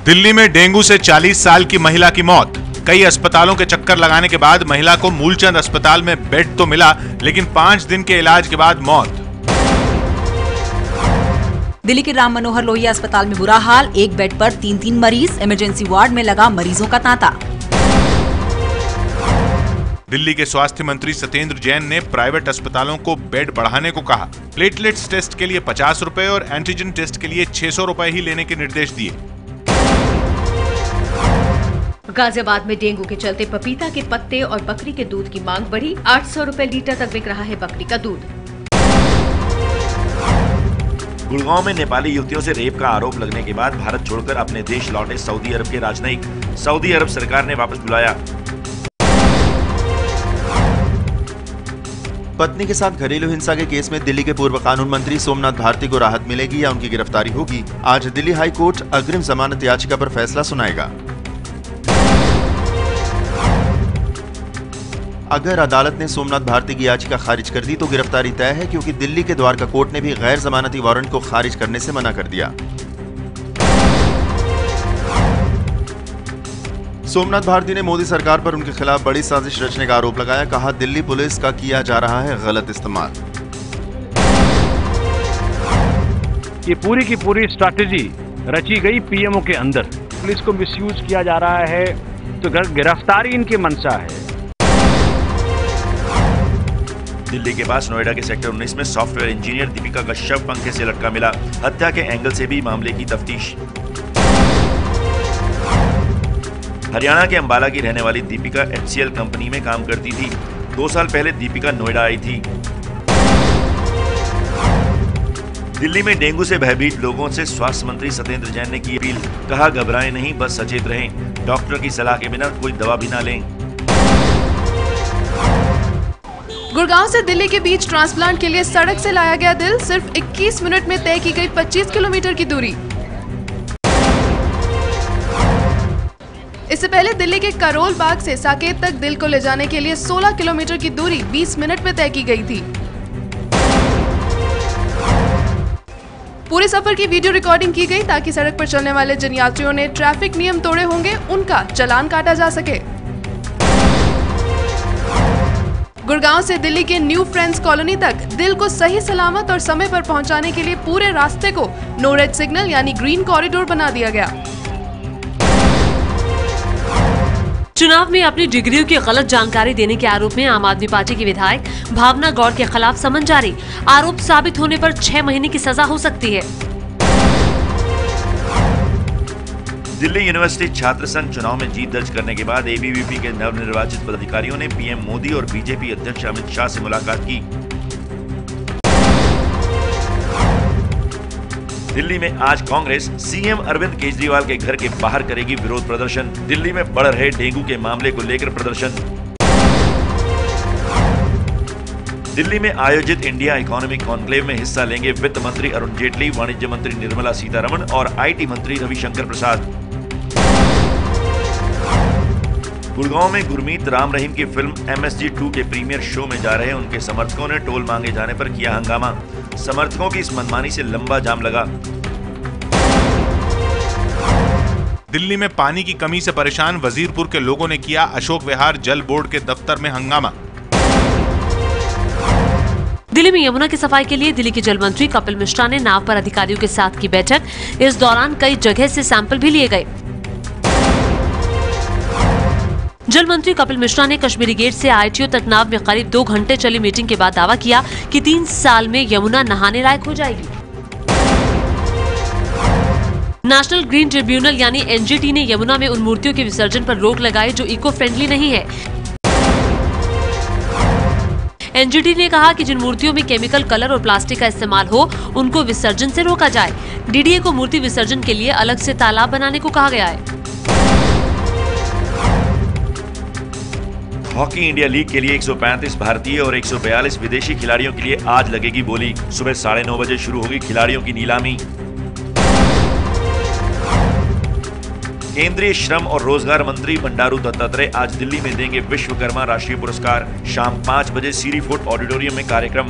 दिल्ली में डेंगू से 40 साल की महिला की मौत। कई अस्पतालों के चक्कर लगाने के बाद महिला को मूलचंद अस्पताल में बेड तो मिला, लेकिन 5 दिन के इलाज के बाद मौत। दिल्ली के राम मनोहर लोहिया अस्पताल में बुरा हाल, एक बेड पर 3 मरीज, इमरजेंसी वार्ड में लगा मरीजों का तांता। दिल्ली के स्वास्थ्य मंत्री सत्येंद्र जैन ने प्राइवेट अस्पतालों को बेड बढ़ाने को कहा। प्लेटलेट्स टेस्ट के लिए 50 रुपए और एंटीजन टेस्ट के लिए 600 रुपए ही लेने के निर्देश दिए। गाजियाबाद में डेंगू के चलते पपीता के पत्ते और बकरी के दूध की मांग बढ़ी। 800 रुपए लीटर तक बिक रहा है बकरी का दूध। गुड़गांव में नेपाली युवतियों से रेप का आरोप लगने के बाद भारत छोड़कर अपने देश लौटे सऊदी अरब के राजनयिक, सऊदी अरब सरकार ने वापस बुलाया। पत्नी के साथ घरेलू हिंसा के केस में दिल्ली के पूर्व कानून मंत्री सोमनाथ भारती को राहत मिलेगी या उनकी गिरफ्तारी होगी। आज दिल्ली हाई कोर्ट अग्रिम जमानत याचिका पर फैसला सुनाएगा। अगर अदालत ने सोमनाथ भारती की याचिका खारिज कर दी तो गिरफ्तारी तय है, क्योंकि दिल्ली के द्वारका कोर्ट ने भी गैर जमानती वारंट को खारिज करने से मना कर दिया। सोमनाथ भारती ने मोदी सरकार पर उनके खिलाफ बड़ी साजिश रचने का आरोप लगाया। कहा, दिल्ली पुलिस का किया जा रहा है गलत इस्तेमाल। ये पूरी की पूरी स्ट्रैटेजी रची गई पीएमओ के अंदर। पुलिस को मिसयूज किया जा रहा है, तो गिरफ्तारी इनकी मंशा है। दिल्ली के पास नोएडा के सेक्टर 19 में सॉफ्टवेयर इंजीनियर दीपिका का शव पंखे से लटका मिला। हत्या के एंगल से भी मामले की तफ्तीश। हरियाणा के अंबाला की रहने वाली दीपिका HCL कंपनी में काम करती थी। 2 साल पहले दीपिका नोएडा आई थी। दिल्ली में डेंगू से भयभीत लोगों से स्वास्थ्य मंत्री सत्येंद्र जैन ने की अपील। कहा, घबराएं नहीं, बस सचेत रहें। डॉक्टर की सलाह के बिना कोई दवा भी ना लें। गुड़गांव से दिल्ली के बीच ट्रांसप्लांट के लिए सड़क से लाया गया दिल। सिर्फ 21 मिनट में तय की गई 25 किलोमीटर की दूरी। इससे पहले दिल्ली के करोल बाग से साकेत तक दिल को ले जाने के लिए 16 किलोमीटर की दूरी 20 मिनट में तय की गई थी। पूरे सफर की वीडियो रिकॉर्डिंग की गई ताकि सड़क पर चलने वाले जिन यात्रियों ने ट्रैफिक नियम तोड़े होंगे उनका चालान काटा जा सके। गुड़गांव से दिल्ली के न्यू फ्रेंड्स कॉलोनी तक दिल को सही सलामत और समय पर पहुंचाने के लिए पूरे रास्ते को नो रेड सिग्नल यानी ग्रीन कॉरिडोर बना दिया गया। चुनाव में अपनी डिग्रियों की गलत जानकारी देने के आरोप में आम आदमी पार्टी की विधायक भावना गौड़ के खिलाफ समन जारी। आरोप साबित होने पर 6 महीने की सजा हो सकती है। दिल्ली यूनिवर्सिटी छात्र संघ चुनाव में जीत दर्ज करने के बाद ABVP के नवनिर्वाचित पदाधिकारियों ने PM मोदी और BJP अध्यक्ष अमित शाह से मुलाकात की। दिल्ली में आज कांग्रेस CM अरविंद केजरीवाल के घर के बाहर करेगी विरोध प्रदर्शन। दिल्ली में बढ़ रहे डेंगू के मामले को लेकर प्रदर्शन। दिल्ली में आयोजित इंडिया इकोनॉमिक कॉन्क्लेव में हिस्सा लेंगे वित्त मंत्री अरुण जेटली, वाणिज्य मंत्री निर्मला सीतारमण और IT मंत्री रविशंकर प्रसाद। गुड़गांव में गुरमीत राम रहीम की फिल्म MSG 2 के प्रीमियर शो में जा रहे उनके समर्थकों ने टोल मांगे जाने पर किया हंगामा। समर्थकों की इस मनमानी से लंबा जाम लगा। दिल्ली में पानी की कमी से परेशान वजीरपुर के लोगों ने किया अशोक विहार जल बोर्ड के दफ्तर में हंगामा। दिल्ली में यमुना की सफाई के लिए दिल्ली के जल मंत्री कपिल मिश्रा ने नाव पर अधिकारियों के साथ की बैठक। इस दौरान कई जगह से सैंपल भी लिए गए। जल मंत्री कपिल मिश्रा ने कश्मीरी गेट से ITO तक नाव में करीब 2 घंटे चली मीटिंग के बाद दावा किया कि 3 साल में यमुना नहाने लायक हो जाएगी। नेशनल ग्रीन ट्रिब्यूनल यानी NGT ने यमुना में उन मूर्तियों के विसर्जन पर रोक लगाई जो इको फ्रेंडली नहीं है। NGT ने कहा कि जिन मूर्तियों में केमिकल कलर और प्लास्टिक का इस्तेमाल हो उनको विसर्जन से रोका जाए। DDA को मूर्ति विसर्जन के लिए अलग से तालाब बनाने को कहा गया है। हॉकी इंडिया लीग के लिए 135 भारतीय और 142 विदेशी खिलाड़ियों के लिए आज लगेगी बोली। सुबह 9:30 बजे शुरू होगी खिलाड़ियों की नीलामी। केंद्रीय श्रम और रोजगार मंत्री बंडारू दत्तात्रेय आज दिल्ली में देंगे विश्वकर्मा राष्ट्रीय पुरस्कार। शाम 5 बजे सीरी फोर्ट ऑडिटोरियम में कार्यक्रम।